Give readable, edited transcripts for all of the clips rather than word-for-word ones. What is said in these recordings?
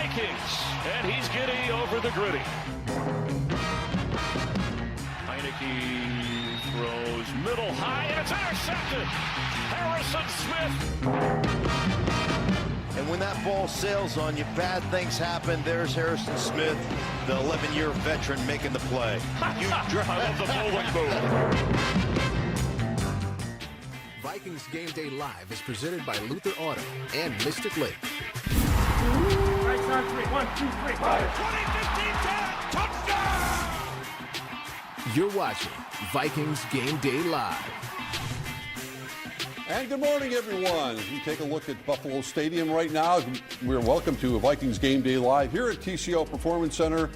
Vikings, and he's giddy over the gritty. Heineke throws middle high, and it's intercepted. Harrison Smith. And when that ball sails on you, bad things happen. There's Harrison Smith, the 11-year veteran, making the play. I love the bowling move. Vikings Game Day Live is presented by Luther Auto and Mystic Lake. Right side three. 1, 2, 3, 5. 20, 15, 10, touchdown! You're watching Vikings Game Day Live. And good morning, everyone. We take a look at Buffalo Stadium right now. We're welcome to Vikings Game Day Live here at TCO Performance Center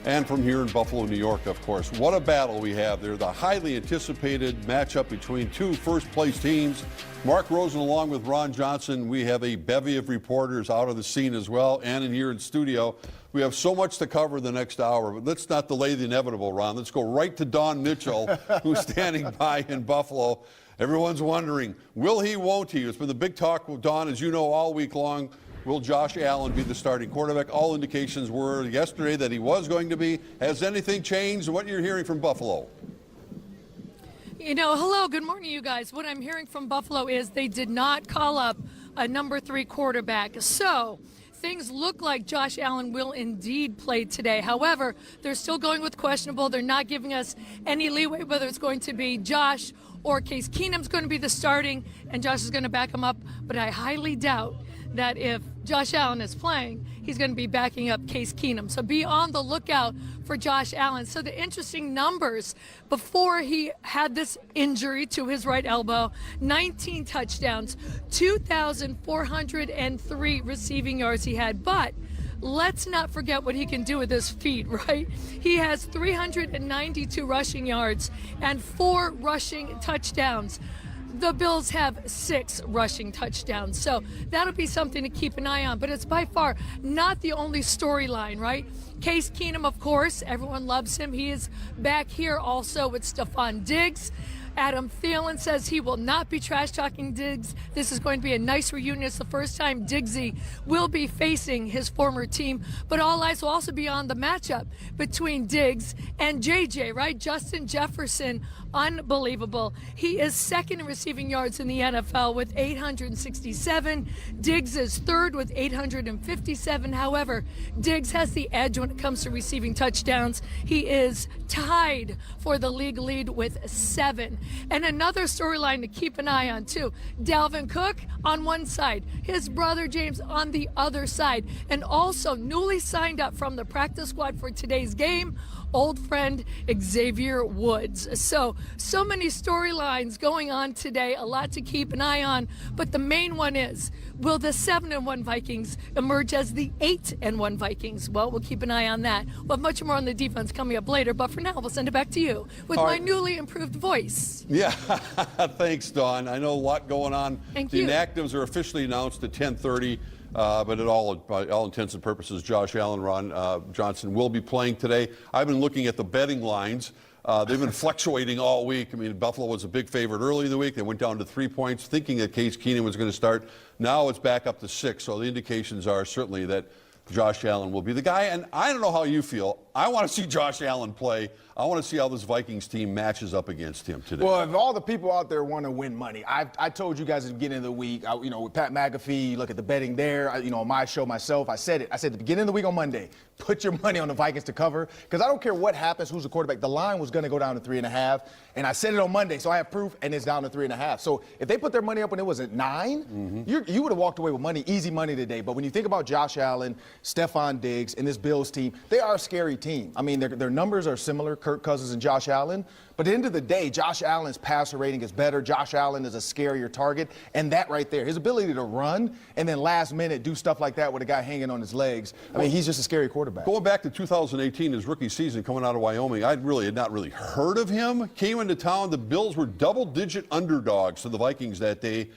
and from here in Buffalo, New York, of course. What a battle we have there. The highly anticipated matchup between two first-place teams. Mark Rosen along with Ron Johnson. We have a bevy of reporters out of the scene as well and in here in studio. We have so much to cover the next hour, but let's not delay the inevitable, Ron. Let's go right to Don Mitchell, who's standing by in Buffalo. Everyone's wondering, will he, won't he? It's been the big talk with Don, as you know, all week long. Will Josh Allen be the starting quarterback? All indications were yesterday that he was going to be. Has anything changed? What you're hearing from Buffalo? You know, hello, good morning, you guys. What I'm hearing from Buffalo is they did not call up a number 3 quarterback. So things look like Josh Allen will indeed play today. However, they're still going with questionable. They're not giving us any leeway whether it's going to be Josh or Case Keenum's going to be the starting and Josh is going to back him up. But I highly doubt that if Josh Allen is playing, he's going to be backing up Case Keenum. So be on the lookout for Josh Allen. So the interesting numbers before he had this injury to his right elbow: 19 touchdowns, 2,403 receiving yards he had. But let's not forget what he can do with his feet, right? He has 392 rushing yards and 4 rushing touchdowns. The Bills have 6 rushing touchdowns, so that'll be something to keep an eye on. But it's by far not the only storyline, right? Case Keenum, of course, everyone loves him. He is back here also with Stephon Diggs. Adam Thielen says he will not be trash-talking Diggs. This is going to be a nice reunion. It's the first time Diggsy will be facing his former team. But all eyes will also be on the matchup between Diggs and JJ, right? Justin Jefferson, unbelievable. He is second in receiving yards in the NFL with 867. Diggs is third with 857. However, Diggs has the edge when it comes to receiving touchdowns. He is tied for the league lead with 7. And another storyline to keep an eye on, too. Dalvin Cook on one side, his brother James on the other side, and also newly signed up from the practice squad for today's game, old friend Xavier Woods. So many storylines going on today, a lot to keep an eye on. But the main one is, will the 7-1 Vikings emerge as the 8-1 Vikings? Well, we'll keep an eye on that. We'll have much more on the defense coming up later. But for now, we'll send it back to you with my newly improved voice. Yeah, thanks, Dawn. I know a lot going on. Thank the you. inactives are officially announced at 10:30, but by all intents and purposes, Josh Allen, Ron Johnson will be playing today. I've been looking at the betting lines. They've been fluctuating all week. I mean, Buffalo was a big favorite early in the week. They went down to 3 points, thinking that Case Keenum was going to start. Now it's back up to 6. So the indications are certainly that Josh Allen will be the guy. And I don't know how you feel. I want to see Josh Allen play. I want to see how this Vikings team matches up against him today. Well, if all the people out there want to win money, I told you guys at the beginning of the week, with Pat McAfee, you look at the betting there, on my show myself, I said it. I said at the beginning of the week on Monday, put your money on the Vikings to cover, because I don't care what happens, who's the quarterback. The line was going to go down to 3.5, and I said it on Monday, so I have proof, and it's down to 3.5. So if they put their money up when it was at 9, you would have walked away with money, easy money today. But when you think about Josh Allen, Stephon Diggs, and this Bills team, they are a scary team. I mean, their numbers are similar, Kirk Cousins and Josh Allen. But at the end of the day, Josh Allen's passer rating is better. Josh Allen is a scarier target. And that right there, his ability to run and then last minute do stuff like that with a guy hanging on his legs. I mean, he's just a scary quarterback. Going back to 2018, his rookie season coming out of Wyoming, I had not really heard of him. Came into town. The Bills were double-digit underdogs to the Vikings that day,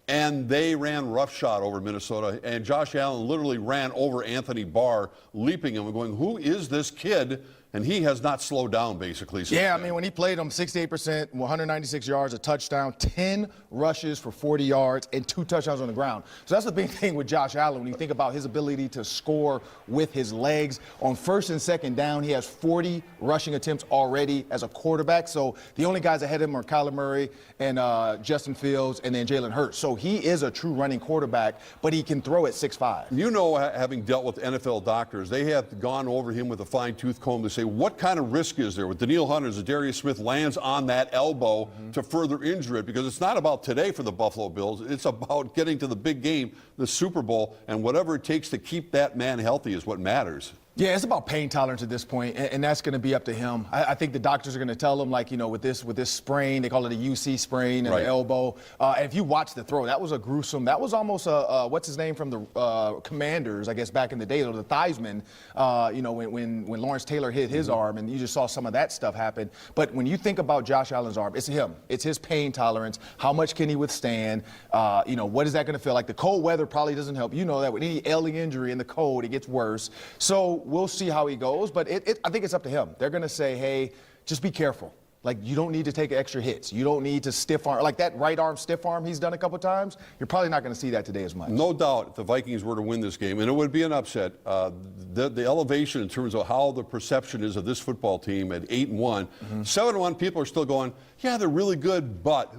and they ran roughshod over Minnesota. And Josh Allen literally ran over Anthony Barr, leaping him and going, who is this kid? and he has not slowed down basically. Yeah, I mean, when he played him, 68%, 196 yards, a touchdown, 10 rushes for 40 yards, and 2 touchdowns on the ground. So that's the big thing with Josh Allen when you think about his ability to score with his legs. On first and second down, he has 40 rushing attempts already as a quarterback. So the only guys ahead of him are Kyler Murray and Justin Fields and then Jalen Hurts. So he is a true running quarterback, but he can throw at 6'5". You know, having dealt with NFL doctors, they have gone over him with a fine-tooth comb to say, what kind of risk is there with Danielle Hunter's Darius Smith lands on that elbow to further injure it? Because it's not about today for the Buffalo Bills. It's about getting to the big game, the Super Bowl, and whatever it takes to keep that man healthy is what matters. Yeah, it's about pain tolerance at this point, and that's going to be up to him. I think the doctors are going to tell him, like, you know, with this sprain, they call it a UC sprain in the elbow. And if you watch the throw, that was a gruesome. That was almost a what's his name from the Commanders, I guess back in the day, the Theismann. You know, when Lawrence Taylor hit his arm, and you just saw some of that stuff happen. But when you think about Josh Allen's arm, it's him. It's his pain tolerance. How much can he withstand? You know, what is that going to feel like? The cold weather probably doesn't help. You know that with any ailing injury in the cold, it gets worse. So we'll see how he goes, but I think it's up to him. They're going to say, hey, just be careful. Like, you don't need to take extra hits. You don't need to stiff arm. Like that right arm stiff arm he's done a couple times, you're probably not going to see that today as much. No doubt if the Vikings were to win this game, and it would be an upset, the elevation in terms of how the perception is of this football team at 8-1, 7-1, people are still going, yeah, they're really good, but.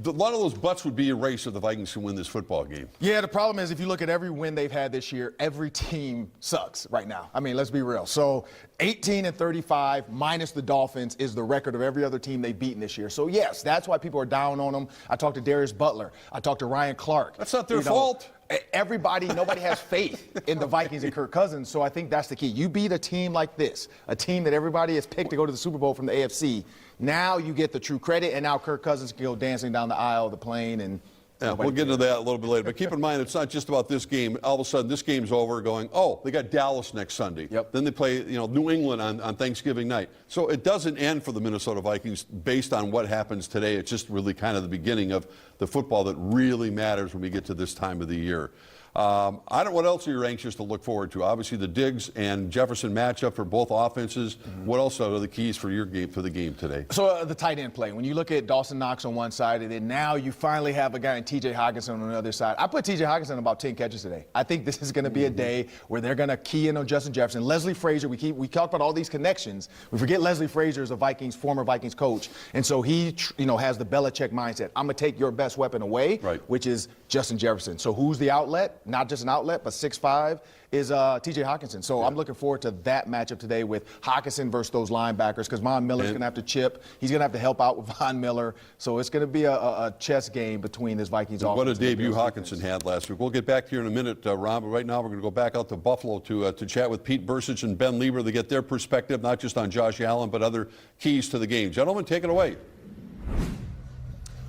A lot of those butts would be erased if the Vikings can win this football game. Yeah, the problem is if you look at every win they've had this year, every team sucks right now. I mean, let's be real. So 18-35 minus the Dolphins is the record of every other team they've beaten this year. So, yes, that's why people are down on them. I talked to Darius Butler. I talked to Ryan Clark. That's not their fault. Nobody has faith in the Vikings and Kirk Cousins, so I think that's the key. You beat a team like this, a team that everybody has picked to go to the Super Bowl from the AFC. Now you get the true credit, and now Kirk Cousins can go dancing down the aisle of the plane. And yeah, we'll get into that a little bit later. But keep in mind, it's not just about this game. All of a sudden, this game's over going, oh, they got Dallas next Sunday. Yep. Then they play, New England on Thanksgiving night. So it doesn't end for the Minnesota Vikings based on what happens today. It's just really kind of the beginning of the football that really matters when we get to this time of the year. What else are you anxious to look forward to? Obviously, the Diggs and Jefferson matchup for both offenses. What else are the keys for your game, for the game today? So the tight end play. When you look at Dawson Knox on one side, and then now you finally have a guy in T.J. Hawkinson on the other side. I put T.J. Hawkinson about 10 catches today. I think this is going to be a day where they're going to key in on Justin Jefferson. Leslie Frazier, we talked about all these connections. We forget Leslie Frazier is a former Vikings coach, and so he has the Belichick mindset. I'm going to take your best weapon away, which is Justin Jefferson. So who's the outlet? Not just an outlet, but 6'5", is T.J. Hawkinson. So I'm looking forward to that matchup today with Hawkinson versus those linebackers, because Von Miller's going to have to chip. He's going to have to help out with Von Miller. So it's going to be a chess game between this Vikings offense. What a debut Hawkinson had last week. We'll get back to you in a minute, Ron, but right now we're going to go back out to Buffalo to chat with Pete Bursich and Ben Lieber to get their perspective, not just on Josh Allen, but other keys to the game. Gentlemen, take it away.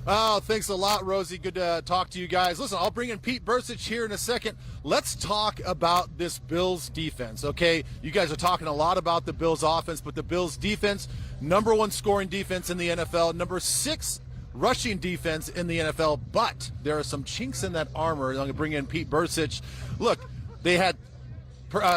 Oh, thanks a lot, Rosie. Good to talk to you guys. Listen, I'll bring in Pete Bursich here in a second. Let's talk about this Bills defense, okay? You guys are talking a lot about the Bills offense, but the Bills defense, #1 scoring defense in the NFL, #6 rushing defense in the NFL, but there are some chinks in that armor. I'm going to bring in Pete Bursich. Look, they had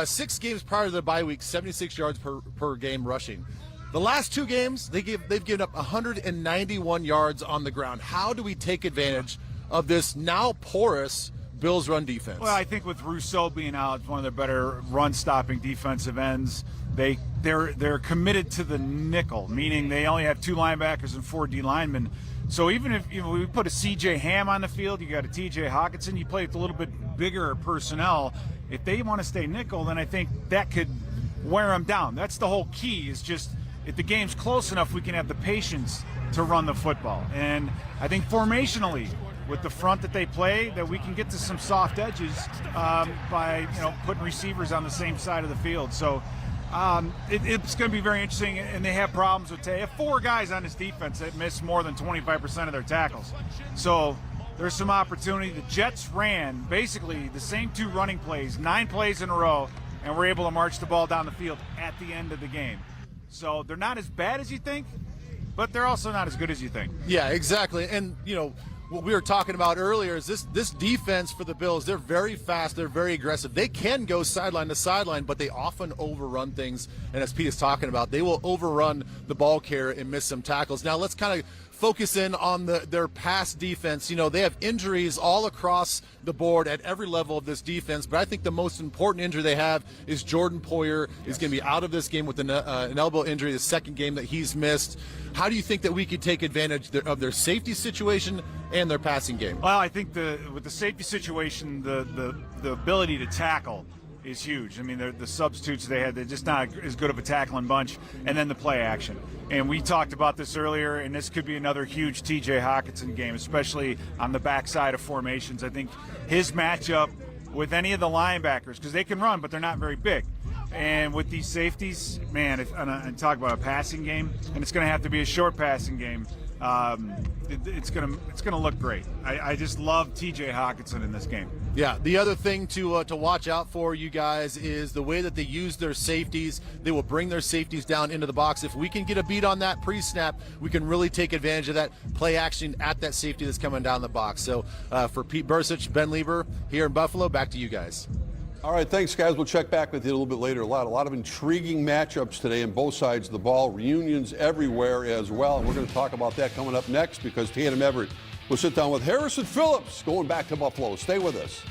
6 games prior to the bye week, 76 yards per game rushing. The last 2 games, they've given up 191 yards on the ground. How do we take advantage of this now porous Bills run defense? Well, I think with Rousseau being out, one of their better run-stopping defensive ends, they're committed to the nickel, meaning they only have 2 linebackers and 4 D linemen. So even if we put a C.J. Ham on the field, you got a T.J. Hawkinson, you play with a little bit bigger personnel. If they want to stay nickel, then I think that could wear them down. That's the whole key, is just if the game's close enough, we can have the patience to run the football. And I think formationally, with the front that they play, that we can get to some soft edges by putting receivers on the same side of the field. So it's going to be very interesting, and they have problems with. They have 4 guys on this defense that miss more than 25% of their tackles. So there's some opportunity. The Jets ran basically the same 2 running plays, 9 plays in a row, and were able to march the ball down the field at the end of the game. So they're not as bad as you think, but they're also not as good as you think. Yeah, exactly. And, what we were talking about earlier is this defense for the Bills. They're very fast. They're very aggressive. They can go sideline to sideline, but they often overrun things. And as Pete is talking about, they will overrun the ball carrier and miss some tackles. Now let's kind of focus in on their pass defense. You know, they have injuries all across the board at every level of this defense, but I think the most important injury they have is Jordan Poyer is going to be out of this game with an elbow injury, the second game that he's missed. How do you think that we could take advantage of their safety situation and their passing game? Well, I think with the safety situation, the ability to tackle is huge. I mean, the substitutes they had, they're just not as good of a tackling bunch. And then the play action. And we talked about this earlier, and this could be another huge TJ Hawkinson game, especially on the backside of formations. I think his matchup with any of the linebackers, because they can run, but they're not very big. And with these safeties, man, and talk about a passing game, and it's going to have to be a short passing game. It's gonna look great. I just love TJ Hawkinson in this game. Yeah, the other thing to watch out for, you guys, is the way that they use their safeties. They will bring their safeties down into the box. If we can get a beat on that pre-snap, we can really take advantage of that play action at that safety that's coming down the box. So for Pete Bursich, Ben Lieber here in Buffalo, back to you guys. All right, thanks, guys. We'll check back with you a little bit later. A lot of intriguing matchups today on both sides of the ball. Reunions everywhere as well. And we're going to talk about that coming up next because Tatum Everett will sit down with Harrison Phillips going back to Buffalo. Stay with us.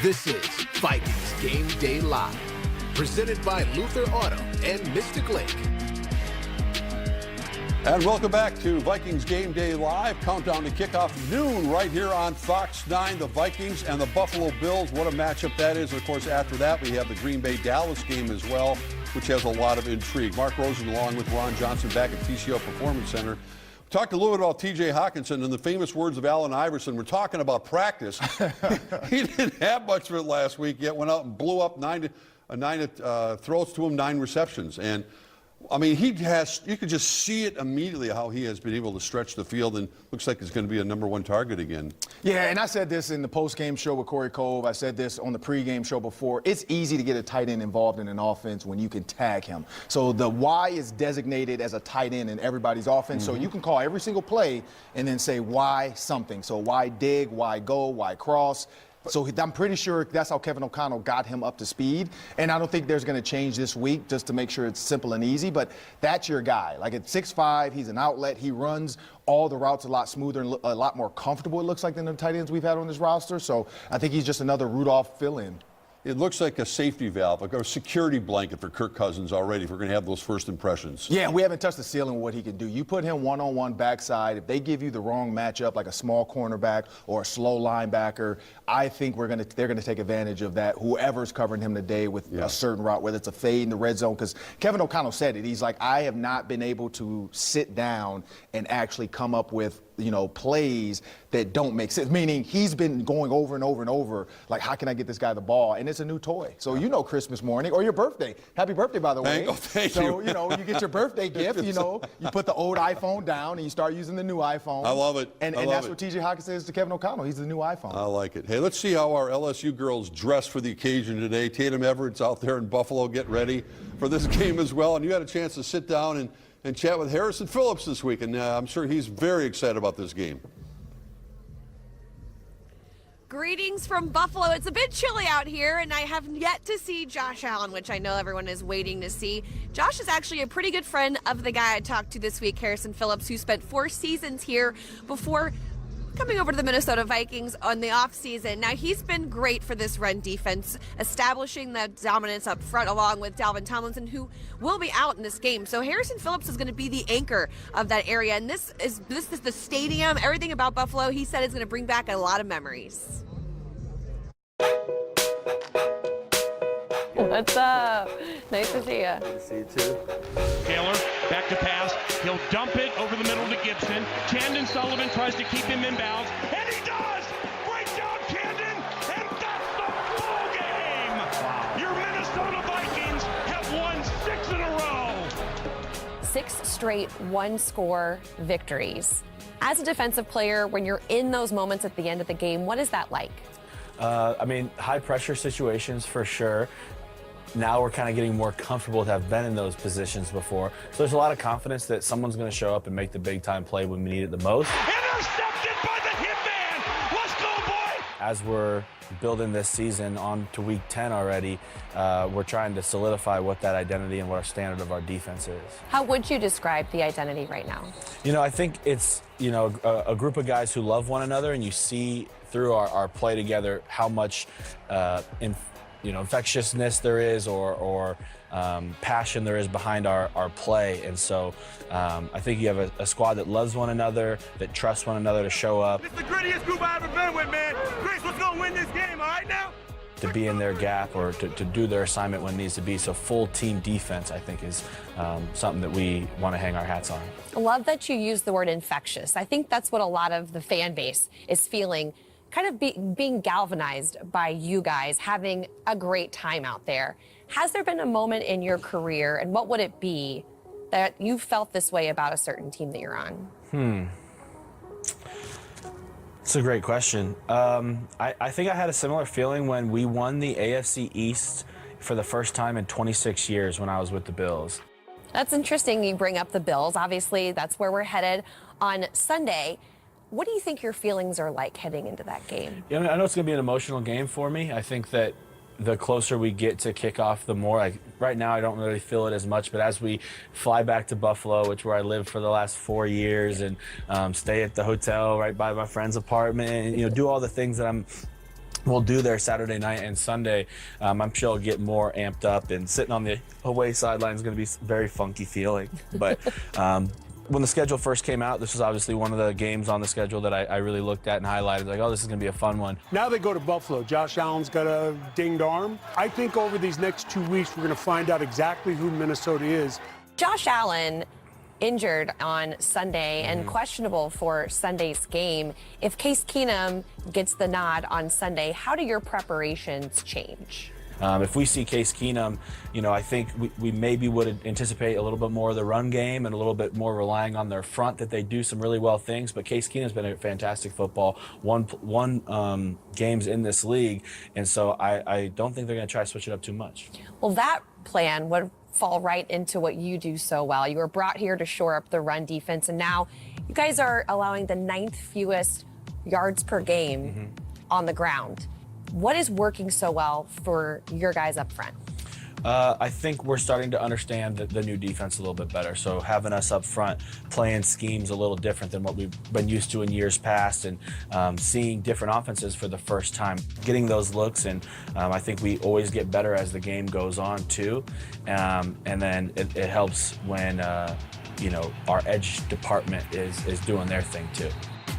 This is Vikings Game Day Live, presented by Luther Auto and Mystic Lake. And welcome back to Vikings Game Day Live. Countdown to kickoff noon right here on Fox 9. The Vikings and the Buffalo Bills. What a matchup that is. And of course, after that, we have the Green Bay-Dallas game as well, which has a lot of intrigue. Mark Rosen along with Ron Johnson back at TCO Performance Center. We talked a little bit about T.J. Hawkinson and the famous words of Allen Iverson. We're talking about practice. He didn't have much of it last week, yet went out and blew up nine throws to him, 9 receptions. And I mean, you could just see it immediately how he has been able to stretch the field, and looks like he's going to be a #1 target again. Yeah, and I said this in the post-game show with Corey Cove. I said this on the pre-game show before. It's easy to get a tight end involved in an offense when you can tag him. So the Y is designated as a tight end in everybody's offense. So you can call every single play and then say Y something. So Y dig, Y go, Y cross. So I'm pretty sure that's how Kevin O'Connell got him up to speed. And I don't think there's going to change this week just to make sure it's simple and easy. But that's your guy. Like at 6'5", he's an outlet. He runs all the routes a lot smoother and a lot more comfortable, it looks like, than the tight ends we've had on this roster. So I think he's just another Rudolph fill-in. It looks like a safety valve, like a security blanket for Kirk Cousins already, if we're going to have those first impressions. Yeah, we haven't touched the ceiling of what he can do. You put him one-on-one backside. If they give you the wrong matchup, like a small cornerback or a slow linebacker, I think they're going to take advantage of that, whoever's covering him today with a certain route, whether it's a fade in the red zone. Because Kevin O'Connell said it. He's like, I have not been able to sit down and actually come up with plays that don't make sense, meaning he's been going over and over and over, like, how can I get this guy the ball? And it's a new toy. So Christmas morning or your birthday. Happy birthday, by the way. Thank you. So, you get your birthday gift, you put the old iPhone down and you start using the new iPhone. I love it. And that's what T.J. Hawkinson says to Kevin O'Connell. He's the new iPhone. I like it. Hey, let's see how our LSU girls dress for the occasion today. Tatum Everett's out there in Buffalo getting ready for this game as well. And you had a chance to sit down and chat with Harrison Phillips this week, and I'm sure he's very excited about this game. Greetings from Buffalo. It's a bit chilly out here, and I have yet to see Josh Allen, which I know everyone is waiting to see. Josh is actually a pretty good friend of the guy I talked to this week, Harrison Phillips, who spent 4 seasons here before coming over to the Minnesota Vikings on the offseason. Now, he's been great for this run defense, establishing the dominance up front along with Dalvin Tomlinson, who will be out in this game. So Harrison Phillips is going to be the anchor of that area. And this is the stadium, everything about Buffalo, he said, is going to bring back a lot of memories. What's up? Nice to see you. Nice to see you too. Taylor back to pass. He'll dump it over the middle to Gibson. Chandon Sullivan tries to keep him inbounds, and he does! Break down Chandon, and that's the ball game! Wow. Your Minnesota Vikings have won 6 in a row! 6 straight one-score victories. As a defensive player, when you're in those moments at the end of the game, what is that like? High-pressure situations for sure. Now we're kind of getting more comfortable to have been in those positions before. So there's a lot of confidence that someone's going to show up and make the big-time play when we need it the most. Intercepted by the hitman! Let's go, boy! As we're building this season on to week 10 already, we're trying to solidify what that identity and what our standard of our defense is. How would you describe the identity right now? I think it's, a group of guys who love one another, and you see through our play together how much infectiousness there is or passion there is behind our play. And so I think you have a squad that loves one another, that trusts one another to show up. It's the grittiest group I've ever been with, man. Chris, what's going to win this game, all right now? To be in their gap or to do their assignment when it needs to be. So full team defense, I think, is something that we want to hang our hats on. I love that you use the word infectious. I think that's what a lot of the fan base is feeling, kind of being galvanized by you guys, having a great time out there. Has there been a moment in your career, and what would it be, that you felt this way about a certain team that you're on? It's a great question. I think I had a similar feeling when we won the AFC East for the first time in 26 years when I was with the Bills. That's interesting you bring up the Bills. Obviously, that's where we're headed on Sunday. What do you think your feelings are like heading into that game? Yeah, I know it's going to be an emotional game for me. I think that the closer we get to kickoff, the more. Right now, I don't really feel it as much, but as we fly back to Buffalo, which where I lived for the last 4 years, and stay at the hotel right by my friend's apartment, and do all the things that I'm we'll do there Saturday night and Sunday. I'm sure I'll get more amped up, and sitting on the away sideline is going to be a very funky feeling. But when the schedule first came out, this was obviously one of the games on the schedule that I really looked at and highlighted, like, oh, this is going to be a fun one. Now they go to Buffalo. Josh Allen's got a dinged arm. I think over these next 2 weeks, we're going to find out exactly who Minnesota is. Josh Allen injured on Sunday and questionable for Sunday's game. If Case Keenum gets the nod on Sunday, how do your preparations change? If we see Case Keenum, I think we maybe would anticipate a little bit more of the run game and a little bit more relying on their front, that they do some really well things. But Case Keenum's been a fantastic football, won games in this league, and so I don't think they're going to try to switch it up too much. Well, that plan would fall right into what you do so well. You were brought here to shore up the run defense, and now you guys are allowing the 9th fewest yards per game on the ground. What is working so well for your guys up front? I think we're starting to understand the new defense a little bit better. So having us up front playing schemes a little different than what we've been used to in years past, and seeing different offenses for the first time, getting those looks, and I think we always get better as the game goes on too. And then it helps when our edge department is doing their thing too.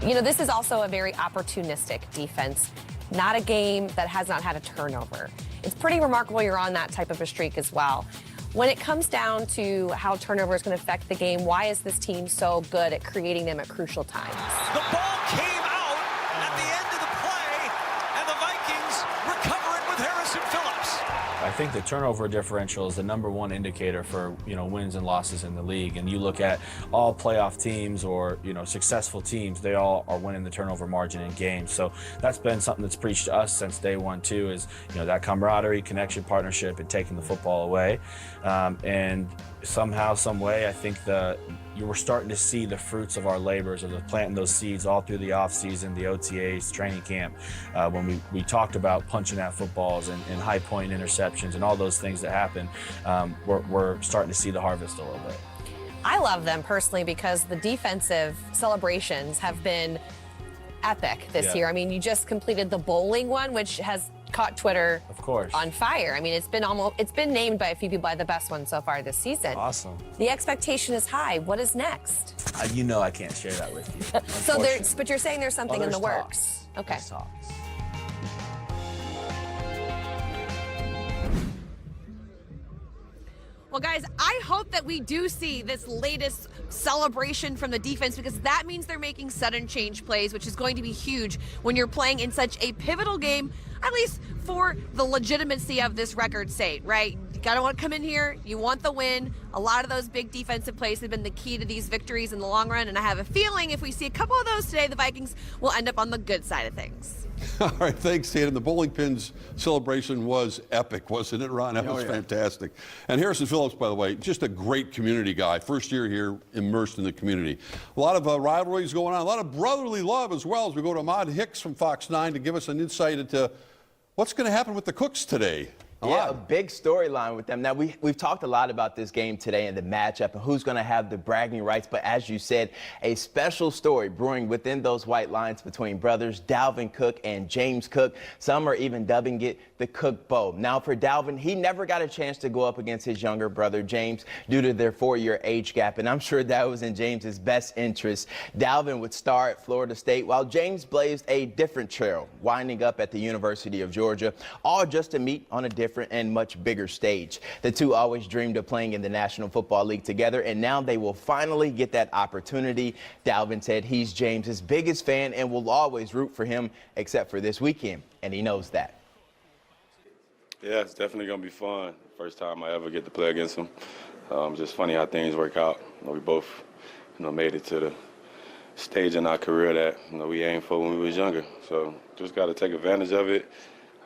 This is also a very opportunistic defense, not a game that has not had a turnover. It's pretty remarkable you're on that type of a streak as well. When it comes down to how turnover is going to affect the game, why is this team so good at creating them at crucial times? The ball came out at the end of the play, and the Vikings recover it with Harrison Phillips. I think the turnover differential is the #1 indicator for wins and losses in the league. And you look at all playoff teams or successful teams, they all are winning the turnover margin in games. So that's been something that's preached to us since day one too. Is that camaraderie, connection, partnership, and taking the football away. And somehow, some way, I think you were starting to see the fruits of our labors of planting those seeds all through the off season, the OTAs, training camp, when we talked about punching out footballs and high point interceptions and all those things that happen. We're starting to see the harvest a little bit. I love them personally because the defensive celebrations have been epic this year. I mean, you just completed the bowling one, which has caught Twitter, of course, on fire. I mean, it's been named by a few people by the best one so far this season. Awesome. The expectation is high. What is next? I can't share that with you. But you're saying there's something in the works. Okay. There's talks. Well, guys, I hope that we do see this latest celebration from the defense, because that means they're making sudden change plays, which is going to be huge when you're playing in such a pivotal game, at least for the legitimacy of this record's sake, right? You gotta want to come in here, you want the win. A lot of those big defensive plays have been the key to these victories in the long run, and I have a feeling if we see a couple of those today, the Vikings will end up on the good side of things. All right, thanks, Tatum. The bowling pins celebration was epic, wasn't it, Ron? That was fantastic. And Harrison Phillips, by the way, just a great community guy. First year here, immersed in the community. A lot of rivalries going on, a lot of brotherly love as well, as we go to Ahmad Hicks from Fox 9 to give us an insight into what's going to happen with the Cooks today. A big storyline with them. Now, we've talked a lot about this game today and the matchup and who's going to have the bragging rights. But as you said, a special story brewing within those white lines between brothers Dalvin Cook and James Cook. Some are even dubbing it the Cook Bowl. Now, for Dalvin, he never got a chance to go up against his younger brother James due to their 4-year age gap. And I'm sure that was in James's best interest. Dalvin would star at Florida State, while James blazed a different trail, winding up at the University of Georgia, all just to meet on a different and much bigger stage. The two always dreamed of playing in the National Football League together, and now they will finally get that opportunity. Dalvin said he's James's biggest fan and will always root for him, except for this weekend, and he knows that. Yeah, it's definitely going to be fun. First time I ever get to play against him. Just funny how things work out. We both, made it to the stage in our career that, we aimed for when we was younger. So just got to take advantage of it.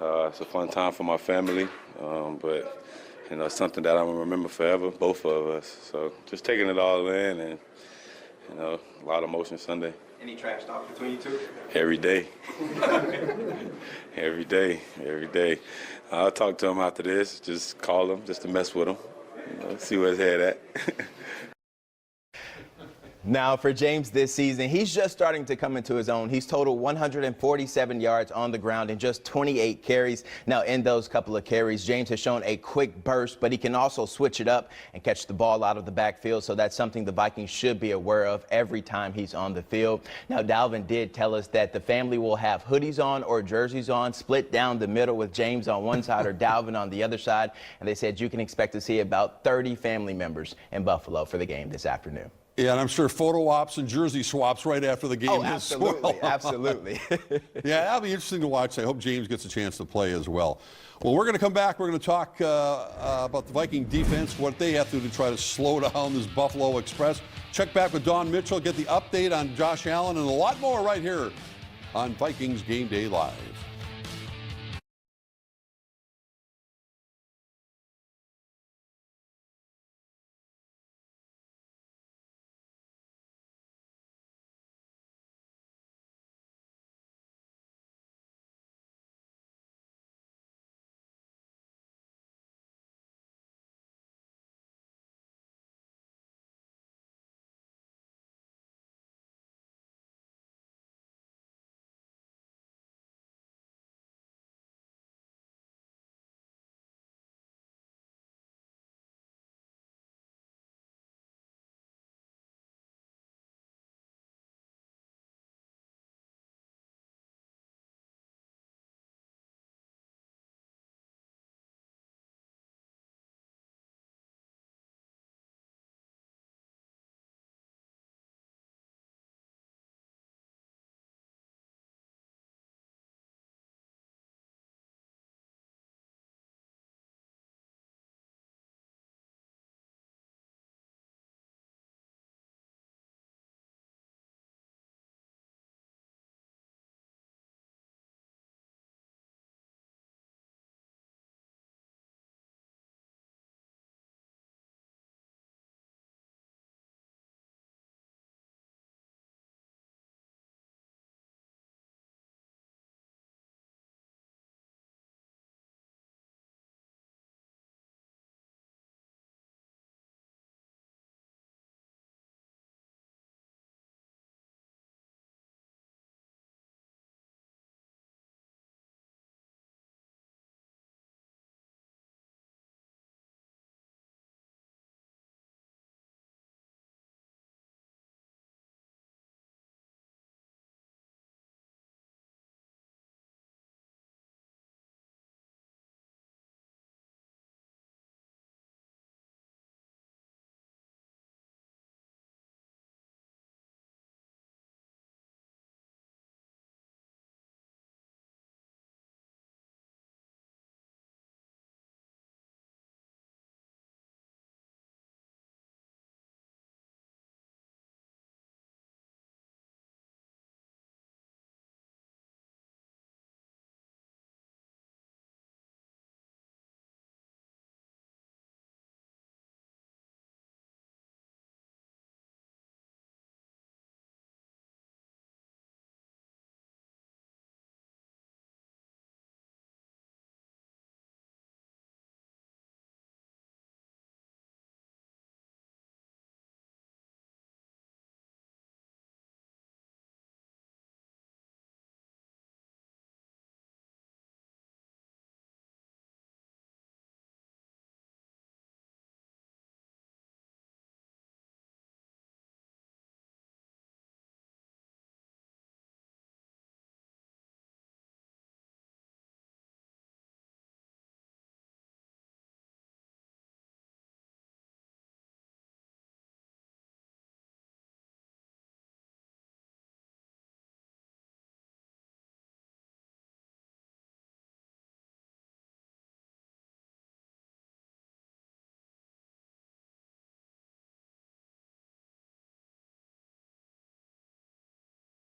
It's a fun time for my family, but it's something that I'm gonna remember forever, both of us. So just taking it all in, and a lot of emotion Sunday. Any trash talk between you two? Every day. Every day. I'll talk to him after this. Just call him, just to mess with him. See where his head at. Now, for James this season, he's just starting to come into his own. He's totaled 147 yards on the ground in just 28 carries. Now, in those couple of carries, James has shown a quick burst, but he can also switch it up and catch the ball out of the backfield. So that's something the Vikings should be aware of every time he's on the field. Now, Dalvin did tell us that the family will have hoodies on or jerseys on, split down the middle with James on one side or Dalvin on the other side. And they said you can expect to see about 30 family members in Buffalo for the game this afternoon. Yeah, and I'm sure photo ops and jersey swaps right after the game. Oh, absolutely, as well. absolutely. Yeah, that'll be interesting to watch. I hope James gets a chance to play as well. Well, we're going to come back. We're going to talk about the Viking defense, what they have to do to try to slow down this Buffalo Express. Check back with Don Mitchell, get the update on Josh Allen, and a lot more right here on Vikings Game Day Live.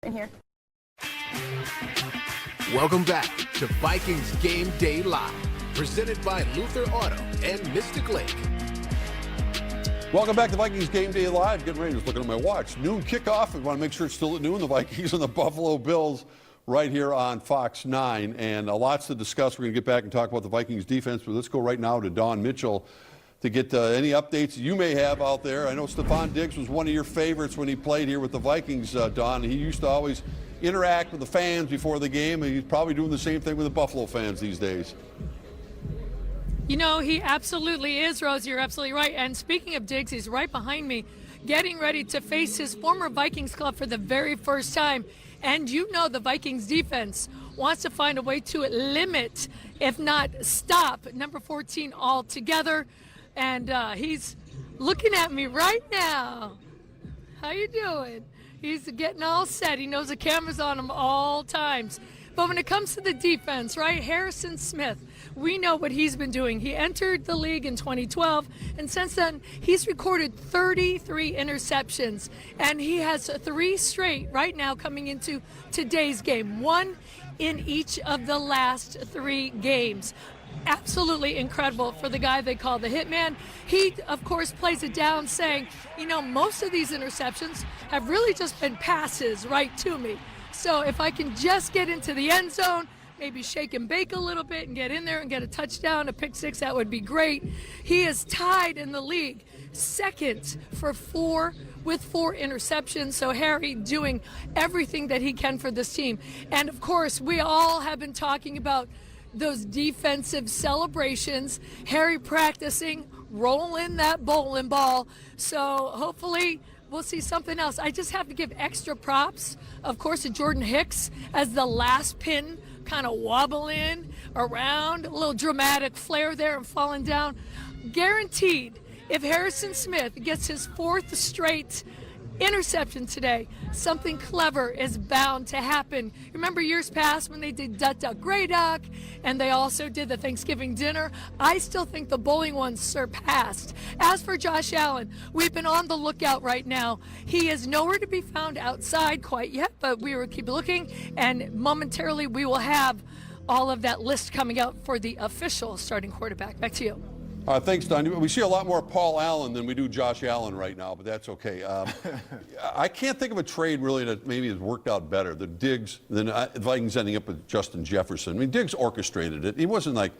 In here. Welcome back to Vikings Game Day Live, presented by Luther Auto and Mystic Lake. Welcome back to Vikings Game Day Live. Getting ready, just looking at my watch. Noon kickoff. I want to make sure it's still at noon. The Vikings and the Buffalo Bills right here on Fox 9. And lots to discuss. We're going to get back and talk about the Vikings defense, but let's go right now to Don Mitchell to get any updates you may have out there. I know Stephon Diggs was one of your favorites when he played here with the Vikings, Don. He used to always interact with the fans before the game, and he's probably doing the same thing with the Buffalo fans these days. You know, he absolutely is, Rose. You're absolutely right. And speaking of Diggs, he's right behind me, getting ready to face his former Vikings club for the very first time. And you know the Vikings defense wants to find a way to limit, if not stop, number 14 altogether. And he's looking at me right now. How you doing? He's getting all set. He knows the camera's on him all times. But when it comes to the defense, right, Harrison Smith, we know what he's been doing. He entered the league in 2012, and since then, he's recorded 33 interceptions. And he has 3 straight right now coming into today's game, 1 in each of the last 3 games. Absolutely incredible for the guy they call the Hitman. He, of course, plays it down saying, you know, most of these interceptions have really just been passes right to me. So if I can just get into the end zone, maybe shake and bake a little bit and get in there and get a touchdown, a pick six, that would be great. He is tied in the league second for 4 interceptions. So Harry doing everything that he can for this team. And of course, we all have been talking about those defensive celebrations, Harry practicing, rolling that bowling ball. So hopefully we'll see something else. I just have to give extra props, of course, to Jordan Hicks as the last pin kind of wobbling around, a little dramatic flair there and falling down. Guaranteed, if Harrison Smith gets his 4th straight interception today, something clever is bound to happen. Remember years past when they did Duck Duck Grey Duck, and they also did the Thanksgiving dinner? I still think the bowling one surpassed. As for Josh Allen, we've been on the lookout right now. He is nowhere to be found outside quite yet, but we will keep looking, and momentarily we will have all of that list coming out for the official starting quarterback. Back to you. Thanks, Don. We see a lot more Paul Allen than we do Josh Allen right now, but that's okay. I can't think of a trade really that maybe has worked out better than Diggs, than Vikings ending up with Justin Jefferson. I mean, Diggs orchestrated it. He wasn't like,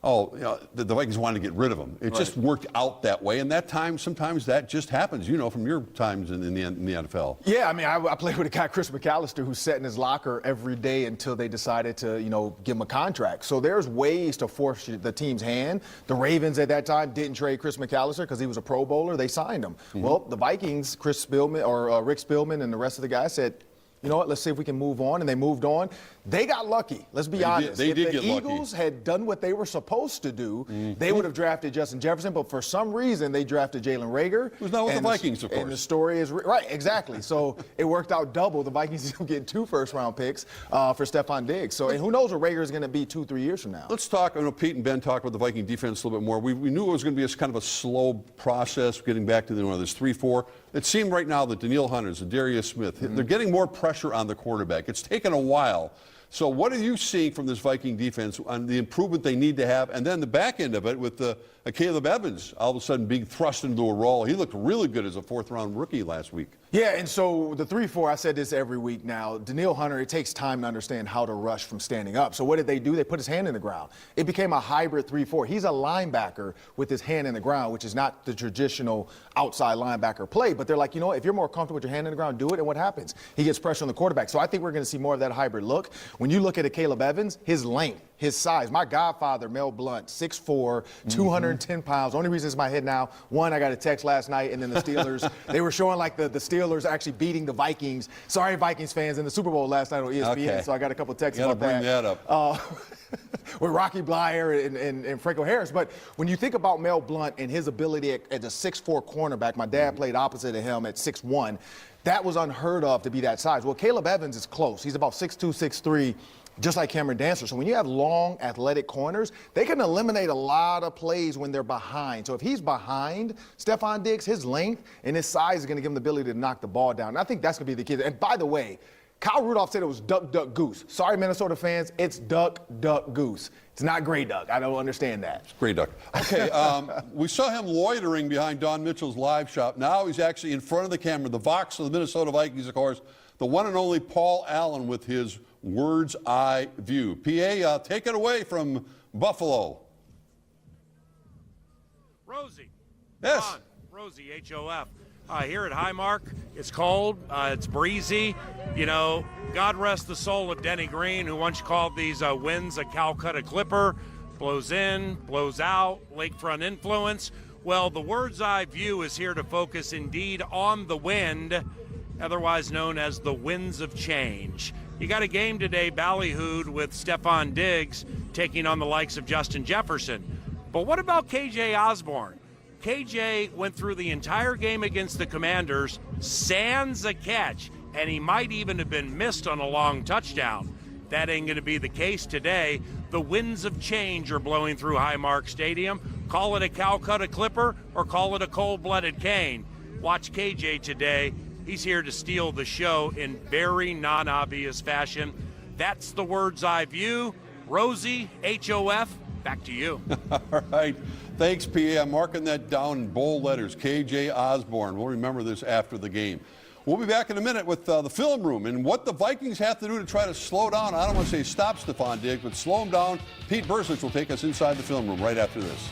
oh, you know, the Vikings wanted to get rid of him. It just worked out that way, and that time, sometimes that just happens, you know, from your times in the NFL. Yeah, I mean, I played with a guy, Chris McAllister, who sat in his locker every day until they decided to, you know, give him a contract. So there's ways to force the team's hand. The Ravens at that time didn't trade Chris McAllister because he was a Pro Bowler. They signed him. Well, the Vikings, Rick Spielman and the rest of the guys said, you know what, let's see if we can move on. And they moved on. They got lucky. Let's be honest. They did get lucky. If the Eagles had done what they were supposed to do, they would have drafted Justin Jefferson. But for some reason, they drafted Jalen Reagor. Who's not with the Vikings, of course. And the story is right, exactly. So it worked out double. The Vikings getting 2 first-round picks for Stephon Diggs. So, and who knows where Reagor is going to be 2-3 years from now. Let's talk. I know Pete and Ben talked about the Viking defense a little bit more. We knew it was going to be kind of a slow process getting back to this 3-4. It seemed right now that Danielle Hunters and Darius Smith, they're getting more pressure on the quarterback. It's taken a while. So what are you seeing from this Viking defense on the improvement they need to have? And then the back end of it with Caleb Evans all of a sudden being thrust into a role. He looked really good as a 4th-round rookie last week. Yeah, and so the 3-4, I said this every week now, Danielle Hunter, it takes time to understand how to rush from standing up. So what did they do? They put his hand in the ground. It became a hybrid 3-4. He's a linebacker with his hand in the ground, which is not the traditional outside linebacker play. But they're like, you know what, if you're more comfortable with your hand in the ground, do it. And what happens? He gets pressure on the quarterback. So I think we're going to see more of that hybrid look. When you look at Caleb Evans, his length, his size. My godfather, Mel Blount, 6'4", 210 pounds. Only reason it's in my head now, one, I got a text last night, and then the Steelers, they were showing like the Steelers actually beating the Vikings. Sorry, Vikings fans, in the Super Bowl last night on ESPN, so I got a couple texts about that. Bring that up. With Rocky Blyer and Franco Harris. But when you think about Mel Blount and his ability as a 6'4" cornerback, my dad played opposite of him at 6'1". That was unheard of to be that size. Well, Caleb Evans is close. He's about 6'2", 6'3", just like Cameron Dancer. So when you have long, athletic corners, they can eliminate a lot of plays when they're behind. So if he's behind Stephon Diggs, his length and his size is going to give him the ability to knock the ball down. And I think that's going to be the key. And by the way, Kyle Rudolph said it was duck, duck, goose. Sorry, Minnesota fans, it's duck, duck, goose. It's not gray duck. I don't understand that. It's gray duck. Okay, we saw him loitering behind Don Mitchell's live shop. Now he's actually in front of the camera. The Vox of the Minnesota Vikings, of course, the one and only Paul Allen with his Words Eye View. PA, take it away from Buffalo. Rosie. Yes. Ron, Rosie, HOF. Here at Highmark, it's cold, it's breezy. You know, God rest the soul of Denny Green, who once called these winds a Calcutta Clipper. Blows in, blows out, lakefront influence. Well, the Word's Eye View is here to focus indeed on the wind, otherwise known as the winds of change. You got a game today, ballyhooed, with Stephon Diggs taking on the likes of Justin Jefferson. But what about KJ Osborne? KJ went through the entire game against the Commanders, sans a catch, and he might even have been missed on a long touchdown. That ain't going to be the case today. The winds of change are blowing through Highmark Stadium. Call it a Calcutta Clipper or call it a cold-blooded cane. Watch KJ today. He's here to steal the show in very non-obvious fashion. That's the Word's Eye View. Rosie, HOF, back to you. All right. Thanks, PA. I'm marking that down in bold letters. KJ Osborne. We'll remember this after the game. We'll be back in a minute with the film room and what the Vikings have to do to try to slow down. I don't want to say stop Stephon Diggs, but slow him down. Pete Bercich will take us inside the film room right after this.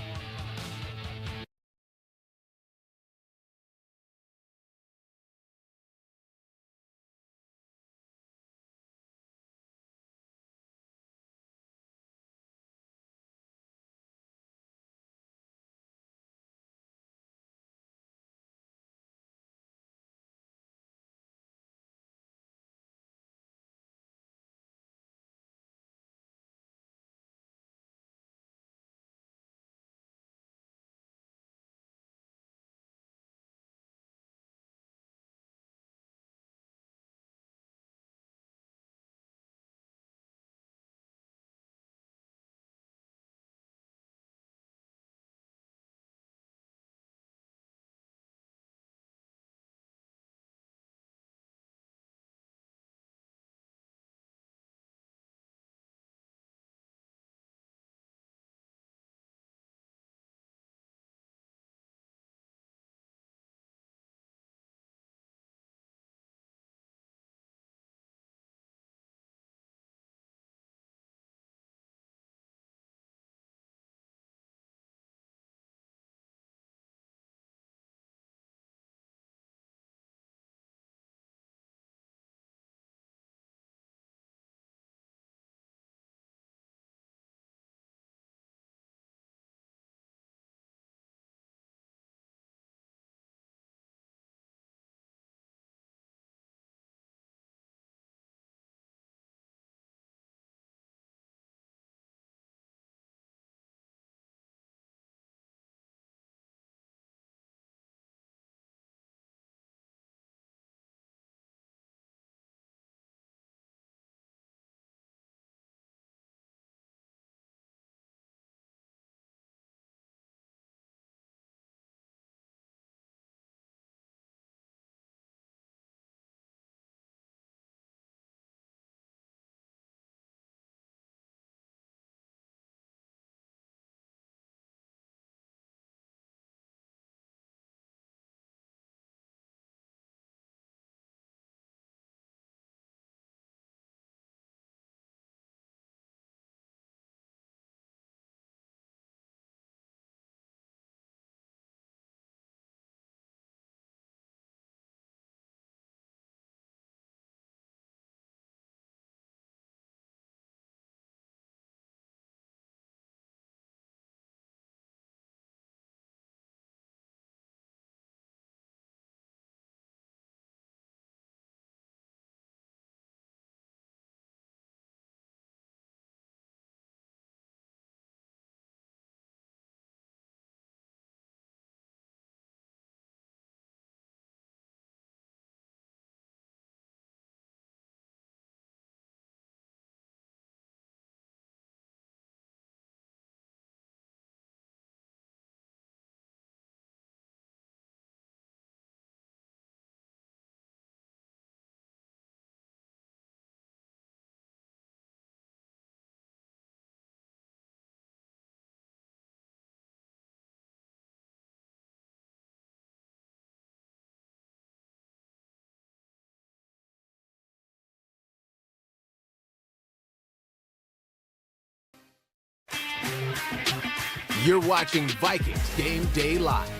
You're watching Vikings Game Day Live.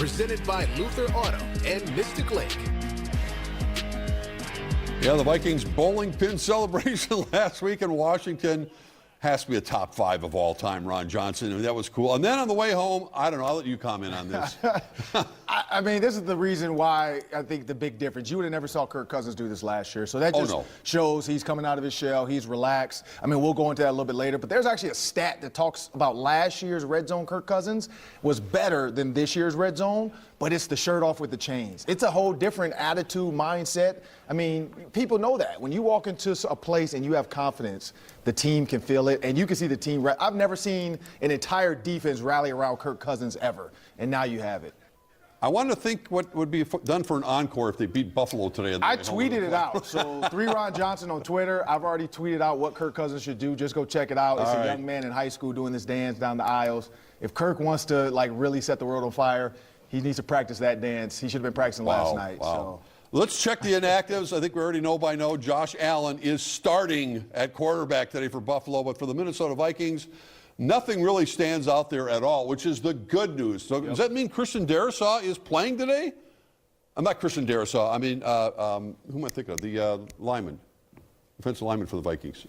presented by Luther Auto and Mystic Lake. Yeah, the Vikings bowling pin celebration last week in Washington has to be a top 5 of all time, Ron Johnson. I mean, that was cool. And then on the way home, I don't know, I'll let you comment on this. I mean, this is the reason why I think the big difference. You would have never saw Kirk Cousins do this last year. So that just shows he's coming out of his shell. He's relaxed. I mean, we'll go into that a little bit later. But there's actually a stat that talks about last year's red zone Kirk Cousins was better than this year's red zone. But it's the shirt off with the chains. It's a whole different attitude, mindset. I mean, people know that. When you walk into a place and you have confidence, the team can feel it, and you can see the team. I've never seen an entire defense rally around Kirk Cousins ever, and now you have it. I want to think what would be done for an encore if they beat Buffalo today. I tweeted it out. So 3 Ron Johnson on Twitter. I've already tweeted out what Kirk Cousins should do. Just go check it out. It's a young man in high school doing this dance down the aisles. If Kirk wants to really set the world on fire, he needs to practice that dance. He should have been practicing last night. So. Let's check the inactives. I think we already know by now Josh Allen is starting at quarterback today for Buffalo, but for the Minnesota Vikings, nothing really stands out there at all, which is the good news. So does that mean Christian Darrisaw is playing today? I'm not Christian Darrisaw. I mean, who am I thinking of? The lineman, defensive lineman for the Vikings.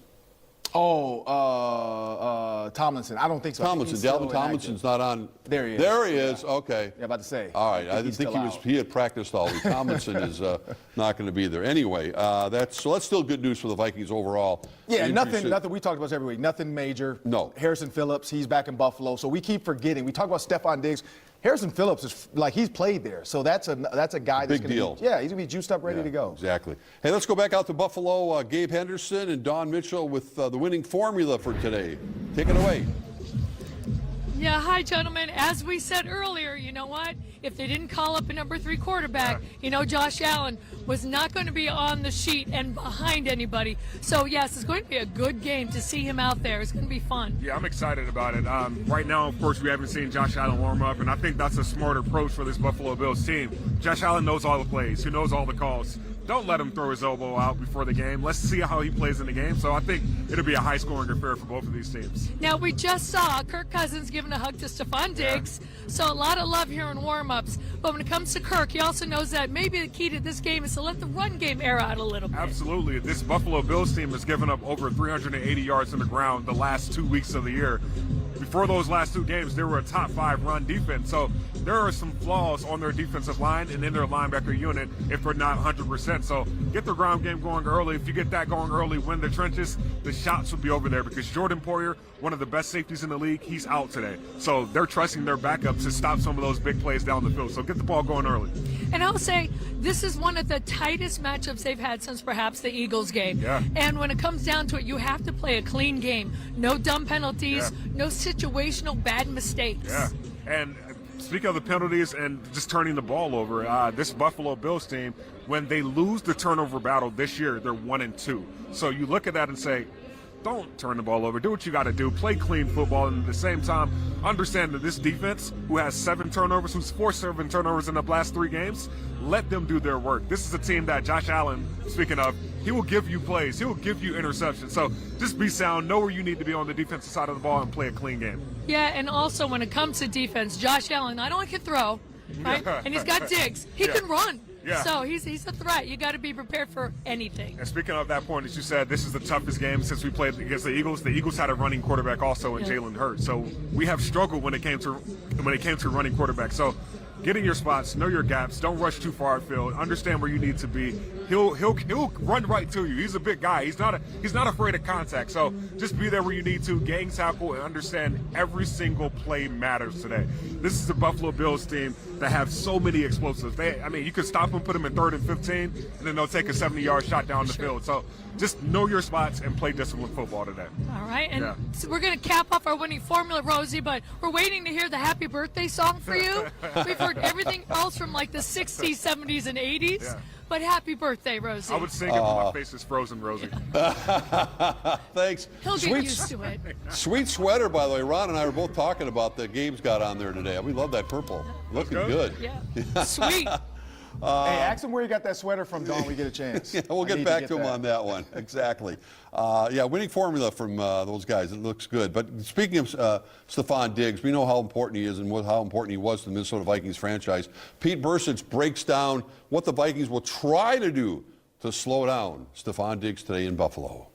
Tomlinson. I don't think so. Tomlinson. Dalvin Tomlinson's not on. There he is. There he is. Okay. Yeah, about to say. All right. I didn't think he had practiced all week. Tomlinson is not going to be there. Anyway, that's still good news for the Vikings overall. Yeah, nothing. We talked about this every week. Nothing major. No. Harrison Phillips, he's back in Buffalo. So we keep forgetting. We talk about Stephon Diggs. Harrison Phillips is he's played there, so that's a guy that's big deal. He's going to be juiced up, ready to go. Exactly. Hey, let's go back out to Buffalo. Gabe Henderson and Don Mitchell with the winning formula for today. Take it away. Yeah, hi, gentlemen. As we said earlier, you know what? If they didn't call up a number 3 quarterback, Josh Allen was not going to be on the sheet and behind anybody. So, yes, it's going to be a good game to see him out there. It's going to be fun. Yeah, I'm excited about it. Right now, of course, we haven't seen Josh Allen warm up, and I think that's a smart approach for this Buffalo Bills team. Josh Allen knows all the plays. He knows all the calls. Don't let him throw his elbow out before the game. Let's see how he plays in the game. So I think it'll be a high-scoring affair for both of these teams. Now, we just saw Kirk Cousins giving a hug to Stephon Diggs, so a lot of love here in warm-ups. But when it comes to Kirk, he also knows that maybe the key to this game is to let the run game air out a little bit. Absolutely. This Buffalo Bills team has given up over 380 yards on the ground the last 2 weeks of the year. Before those last 2 games, they were a top 5 run defense. So there are some flaws on their defensive line and in their linebacker unit if they're not 100%. So get the ground game going early. If you get that going early, win the trenches, the shots will be over there because Jordan Poyer, one of the best safeties in the league, he's out today. So they're trusting their backups to stop some of those big plays down the field. So get the ball going early. And I'll say this is one of the tightest matchups they've had since perhaps the Eagles game. Yeah. And when it comes down to it, you have to play a clean game. No dumb penalties, no situational bad mistakes. Yeah. And speaking of the penalties and just turning the ball over, this Buffalo Bills team, when they lose the turnover battle this year, they're 1-2. So you look at that and say, don't turn the ball over. Do what you got to do. Play clean football. And at the same time, understand that this defense, who has 7 turnovers, who's forced 7 turnovers in the last 3 games, let them do their work. This is a team that Josh Allen, speaking of, he will give you plays. He will give you interceptions. So just be sound. Know where you need to be on the defensive side of the ball and play a clean game. Yeah, and also when it comes to defense, Josh Allen not only can throw, right, and he's got Diggs, he can run. Yeah. So he's a threat. You got to be prepared for anything. And speaking of that point, as you said, this is the toughest game since we played against the Eagles. The Eagles had a running quarterback also in Jalen Hurts. So we have struggled when it came to running quarterback. So get in your spots, know your gaps, don't rush too far outfield, understand where you need to be. He'll run right to you. He's a big guy. He's not afraid of contact. So just be there where you need to, gang tackle, and understand every single play matters today. This is the Buffalo Bills team that have so many explosives. You could stop them, put them in 3rd and 15, and then they'll take a 70-yard shot down the field. So just know your spots and play disciplined football today. All right, and so we're going to cap off our winning formula, Rosie, but we're waiting to hear the happy birthday song for you. We've heard everything else from like the 60s, 70s, and 80s. Yeah. But happy birthday, Rosie. I would sing it, but my face is frozen, Rosie. Thanks. He'll get used to it. Sweet sweater, by the way. Ron and I were both talking about the Gabe's got on there today. We love that purple. Looking good. Yeah. Sweet. Hey, ask him where he got that sweater from, Don, when we get a chance. Yeah, we'll get back to him on that one. Exactly. Yeah, winning formula from those guys. It looks good. But speaking of Stephon Diggs, we know how important he is and how important he was to the Minnesota Vikings franchise. Pete Bercich breaks down what the Vikings will try to do to slow down Stephon Diggs today in Buffalo.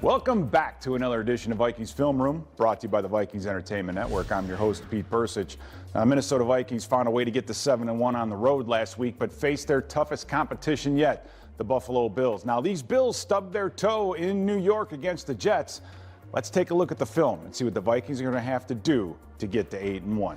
Welcome back to another edition of Vikings Film Room, brought to you by the Vikings Entertainment Network. I'm your host, Pete Bercich. Minnesota Vikings found a way to get to 7-1 on the road last week, but faced their toughest competition yet, the Buffalo Bills. Now, these Bills stubbed their toe in New York against the Jets. Let's take a look at the film and see what the Vikings are going to have to do to get to 8-1.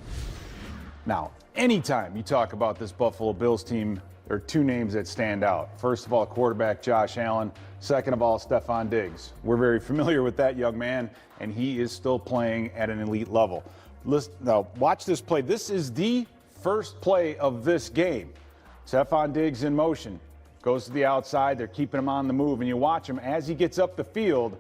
Now, anytime you talk about this Buffalo Bills team, there are two names that stand out. First of all, quarterback Josh Allen. Second of all, Stephon Diggs. We're very familiar with that young man, and he is still playing at an elite level. Listen, now, watch this play. This is the first play of this game. Stephon Diggs in motion. Goes to the outside. They're keeping him on the move, and you watch him as he gets up the field.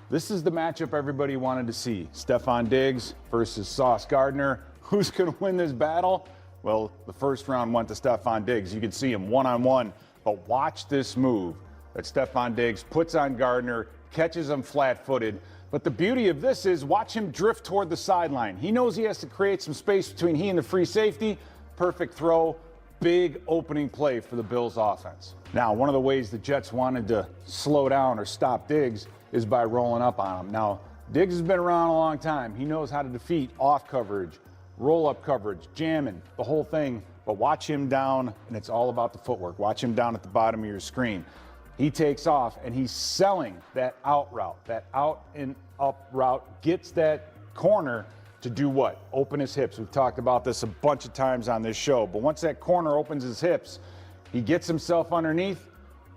This is the matchup everybody wanted to see. Stephon Diggs versus Sauce Gardner. Who's going to win this battle? Well, the first round went to Stephon Diggs. You can see him one-on-one, but watch this move that Stephon Diggs puts on Gardner, catches him flat-footed. But the beauty of this is watch him drift toward the sideline. He knows he has to create some space between he and the free safety. Perfect throw, big opening play for the Bills offense. Now, one of the ways the Jets wanted to slow down or stop Diggs is by rolling up on him. Now, Diggs has been around a long time. He knows how to defeat off coverage, roll-up coverage, jamming, the whole thing. But watch him down, and it's all about the footwork. Watch him down at the bottom of your screen. He takes off, and he's selling that out route, that out and up route, gets that corner to do what? Open his hips. We've talked about this a bunch of times on this show. But once that corner opens his hips, he gets himself underneath.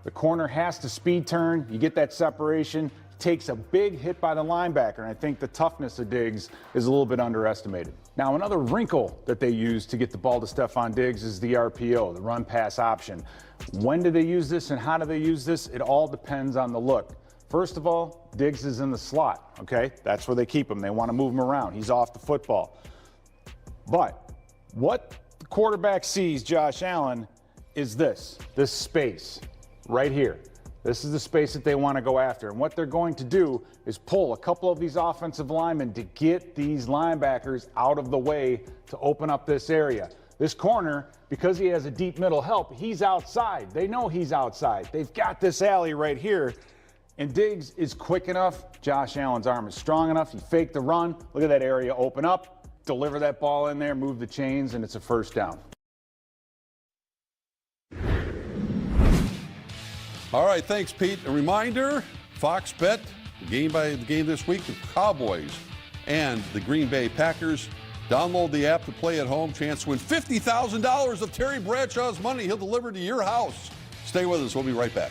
The corner has to speed turn. You get that separation. Takes a big hit by the linebacker, and I think the toughness of Diggs is a little bit underestimated. Now, another wrinkle that they use to get the ball to Stephon Diggs is the RPO, the run-pass option. When do they use this and how do they use this? It all depends on the look. First of all, Diggs is in the slot, okay? That's where they keep him. They want to move him around. He's off the football. But what the quarterback sees, Josh Allen, is this space right here. This is the space that they want to go after. And what they're going to do is pull a couple of these offensive linemen to get these linebackers out of the way to open up this area. This corner, because he has a deep middle help, he's outside. They know he's outside. They've got this alley right here. And Diggs is quick enough. Josh Allen's arm is strong enough. He faked the run. Look at that area open up. Deliver that ball in there, move the chains, and it's a first down. All right, thanks, Pete. A reminder, Fox Bet, the game this week, the Cowboys and the Green Bay Packers. Download the app to play at home. Chance to win $50,000 of Terry Bradshaw's money he'll deliver to your house. Stay with us. We'll be right back.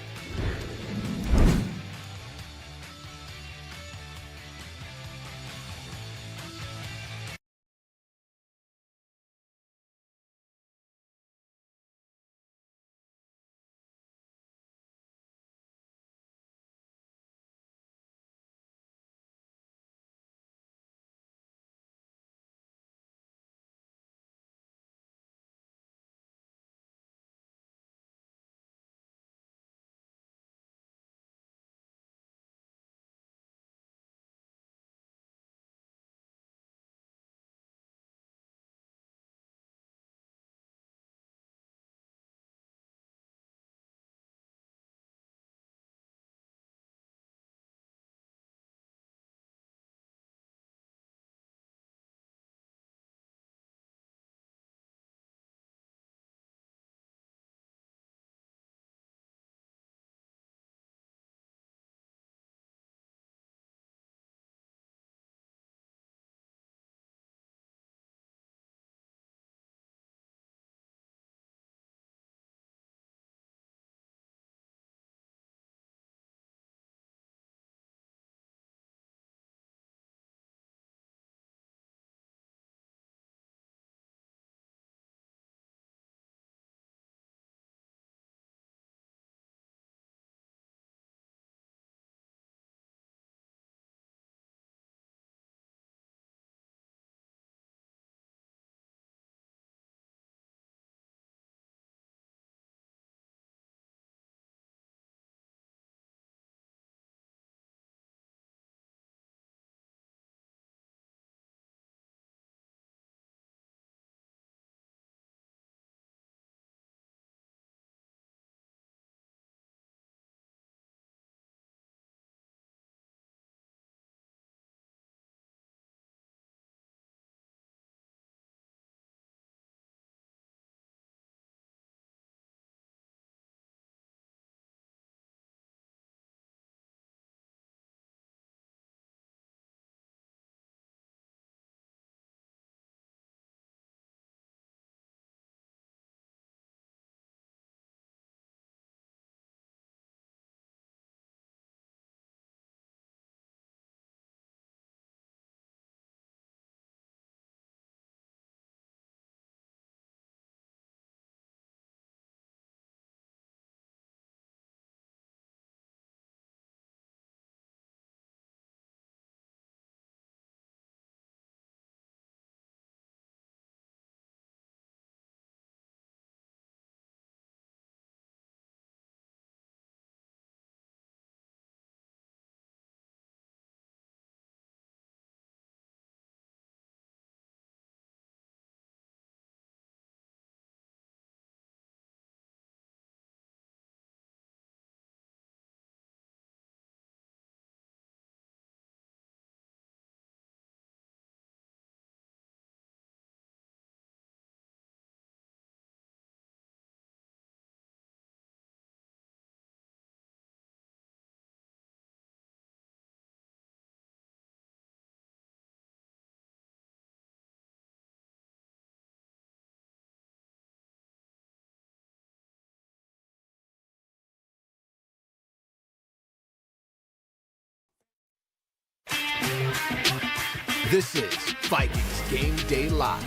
This is Vikings Game Day Live,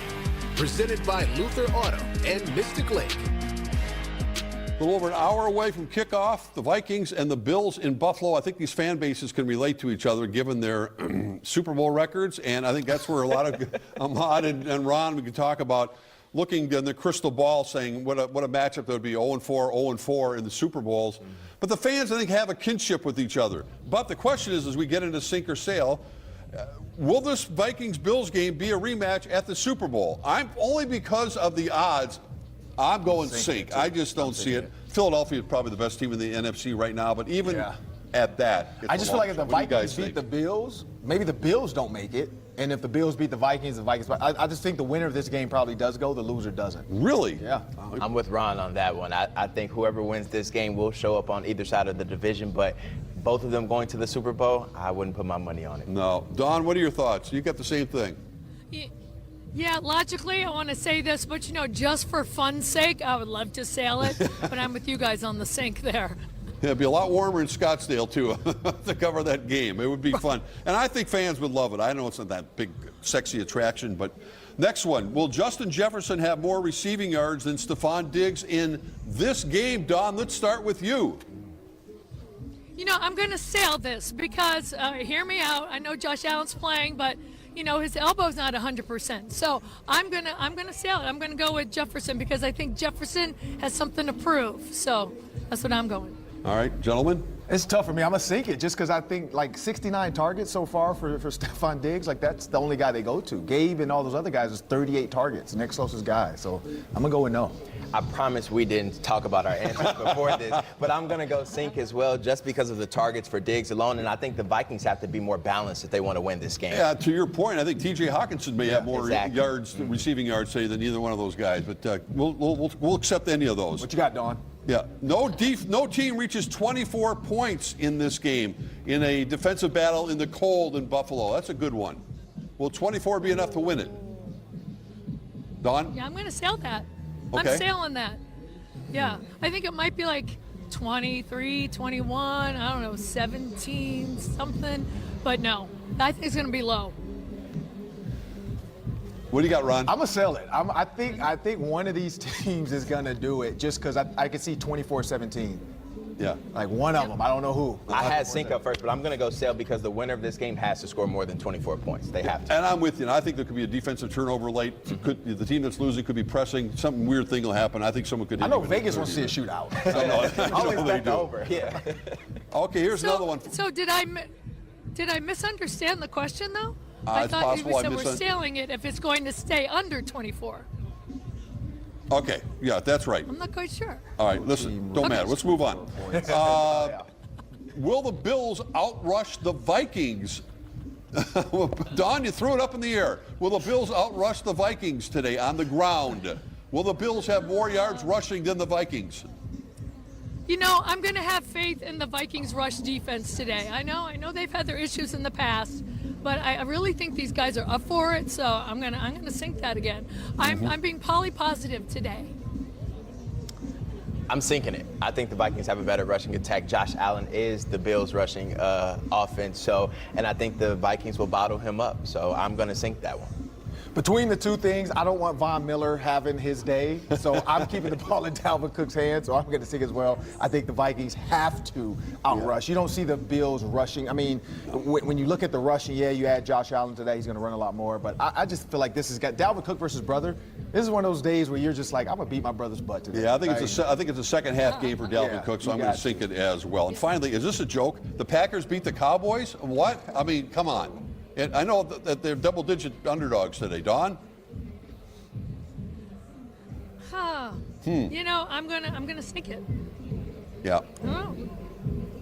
presented by Luther Auto and Mystic Lake. A little over an hour away from kickoff, the Vikings and the Bills in Buffalo. I think these fan bases can relate to each other given their Super Bowl records, and I think that's where a lot of Ahmad and Ron, we can talk about looking in the crystal ball saying what a matchup that would be 0-4, 0-4 in the Super Bowls. But the fans, I think, have a kinship with each other. But the question is, as we get into sink or sail, will this Vikings-Bills game be a rematch at the Super Bowl? I'm only because of the odds. I'm going sink. I just don't see it. Philadelphia is probably the best team in the NFC right now, but even at that, I just feel like if the Vikings beat the Bills, maybe the Bills don't make it. And if the Bills beat the Vikings, I just think the winner of this game probably does go, the loser doesn't. Really? Yeah. I'm with Ron on that one. I think whoever wins this game will show up on either side of the division, but both of them going to the Super Bowl, I wouldn't put my money on it. No. Don, what are your thoughts? You got the same thing. Yeah, logically, I want to say this, but just for fun's sake, I would love to sail it, but I'm with you guys on the sink there. Yeah, it'd be a lot warmer in Scottsdale, too, to cover that game. It would be fun. And I think fans would love it. I know it's not that big, sexy attraction, but next one. Will Justin Jefferson have more receiving yards than Stephon Diggs in this game? Don, let's start with you. I'm going to sail this because, hear me out, I know Josh Allen's playing, but his elbow's not 100%. So I'm gonna sail it. I'm gonna go with Jefferson because I think Jefferson has something to prove. So that's what I'm going. All right, gentlemen. It's tough for me. I'm gonna sink it just because I think 69 targets so far for Stephon Diggs. That's the only guy they go to. Gabe and all those other guys is 38 targets. Next closest guy. So I'm gonna go with no. I promise we didn't talk about our answers before this, but I'm going to go sink as well just because of the targets for Diggs alone, and I think the Vikings have to be more balanced if they want to win this game. Yeah, to your point, I think T.J. Hawkinson may have more yards, receiving yards, say, than either one of those guys, but we'll accept any of those. What you got, Don? Yeah, no team reaches 24 points in this game in a defensive battle in the cold in Buffalo. That's a good one. Will 24 be enough to win it? Don? Yeah, I'm going to sail that. Okay. I'm sailing that. Yeah, I think it might be like 23, 21, I don't know, 17, something. But no, I think it's going to be low. What do you got, Ron? I'm going to sail it. I think one of these teams is going to do it just because I can see 24-17. Yeah. Like one of them. I don't know who. I had sink up first, but I'm going to go sail because the winner of this game has to score more than 24 points. They have to. And I'm with you. And I think there could be a defensive turnover late. The team that's losing could be pressing. Some weird thing will happen. I think someone could. I know Vegas wants to see a shootout. Always bet over. Yeah. Okay, here's another one. So did I misunderstand the question though? I It's thought possible you I said we're sailing it if it's going to stay under 24. Okay, yeah, that's right. I'm not quite sure. All right, listen, don't matter. Let's move on. Will the Bills outrush the Vikings? Don, you threw it up in the air. Will the Bills outrush the Vikings today on the ground? Will the Bills have more yards rushing than the Vikings? I'm going to have faith in the Vikings rush defense today. I know they've had their issues in the past, but I really think these guys are up for it. So I'm gonna sink that again. I'm being positive today. I'm sinking it. I think the Vikings have a better rushing attack. Josh Allen is the Bills' rushing offense, and I think the Vikings will bottle him up. So I'm going to sink that one. Between the two things, I don't want Von Miller having his day, so I'm keeping the ball in Dalvin Cook's hands, so I'm going to sink as well. I think the Vikings have to outrush. You don't see the Bills rushing. I mean, when you look at the rushing, you add Josh Allen today, he's going to run a lot more, but I just feel like this has got Dalvin Cook versus brother. This is one of those days where you're just like, I'm going to beat my brother's butt today. Yeah, I think it's a second half game for Dalvin Cook, so I'm going to sink it as well. And finally, is this a joke? The Packers beat the Cowboys? What? I mean, come on. And I know that they're double-digit underdogs today. Don? I'm gonna sink it. Yeah. Oh.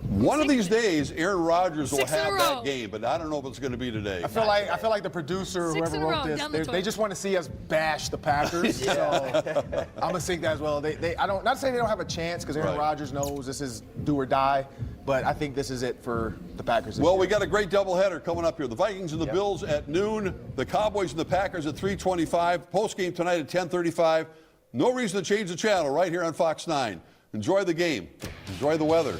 One of these days, Aaron Rodgers will 6 in a have row. that game, but I don't know if it's going to be today. I feel like the producer, 6 whoever in a row, wrote down the this, they just want to see us bash the Packers. So I'm gonna sink that as well. Not saying they don't have a chance because Aaron Rodgers knows this is do or die, but I think this is it for the Packers. Well, we got a great doubleheader coming up here. The Vikings and the Bills at noon. The Cowboys and the Packers at 3:25. Postgame tonight at 10:35. No reason to change the channel right here on Fox 9. Enjoy the game. Enjoy the weather.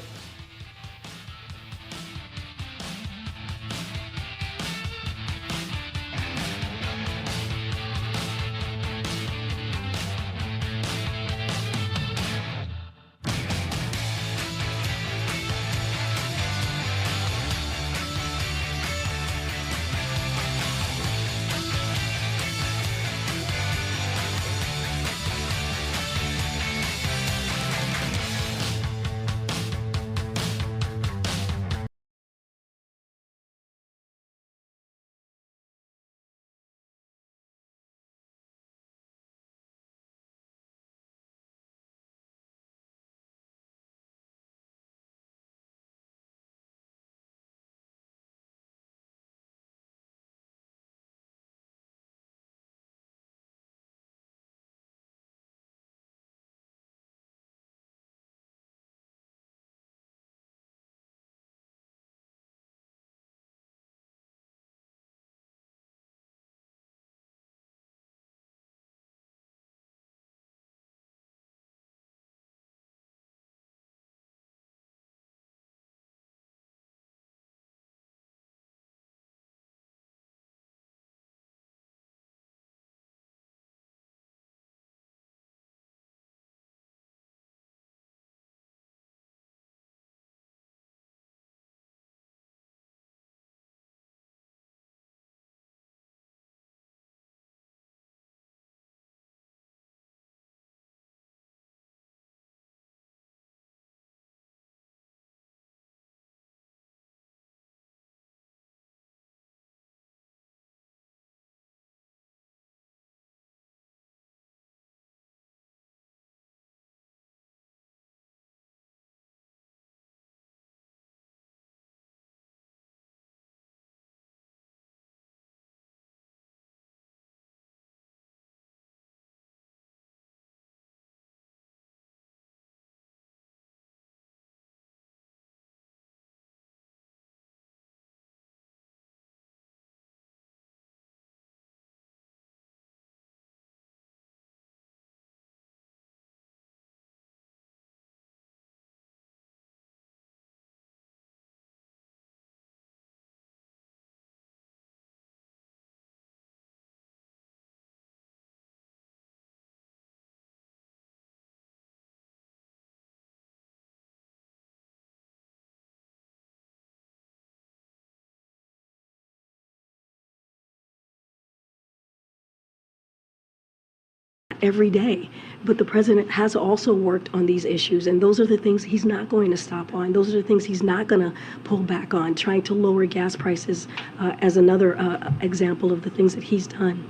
every day. But the president has also worked on these issues, and those are the things he's not going to stop on. Those are the things he's not going to pull back on. Trying to lower gas prices as another example of the things that he's done.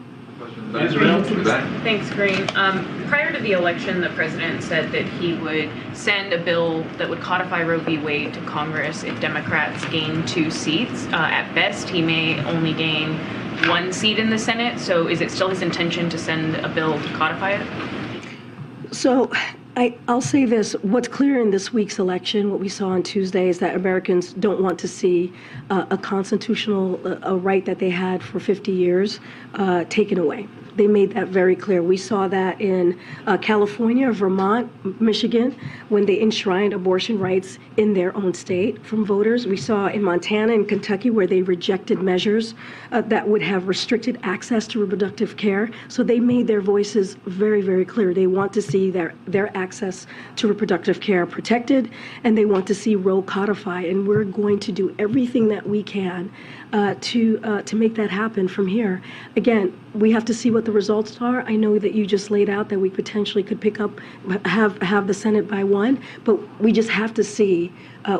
Thanks, Green. Prior to the election, the president said that he would send a bill that would codify Roe v. Wade to Congress if Democrats gain 2 seats. At best, he may only gain 1 seat in the Senate. So is it still his intention to send a bill to codify it? So I'll say this. What's clear in this week's election, what we saw on Tuesday, is that Americans don't want to see a constitutional a right that they had for 50 years taken away. They made that very clear. We saw that in California, Vermont, Michigan, when they enshrined abortion rights in their own state from voters. We saw in Montana and Kentucky where they rejected measures that would have restricted access to reproductive care. So they made their voices very, very clear. They want to see their access to reproductive care protected, and they want to see Roe codified. And we're going to do everything that we can to make that happen from here. Again, we have to see what the results are. I know that you just laid out that we potentially could have the Senate by 1, but we just have to see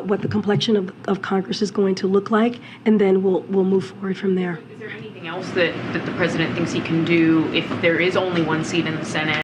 what the complexion of Congress is going to look like, and then we'll move forward from there. Is there anything else that the president thinks he can do if there is only 1 seat in the Senate?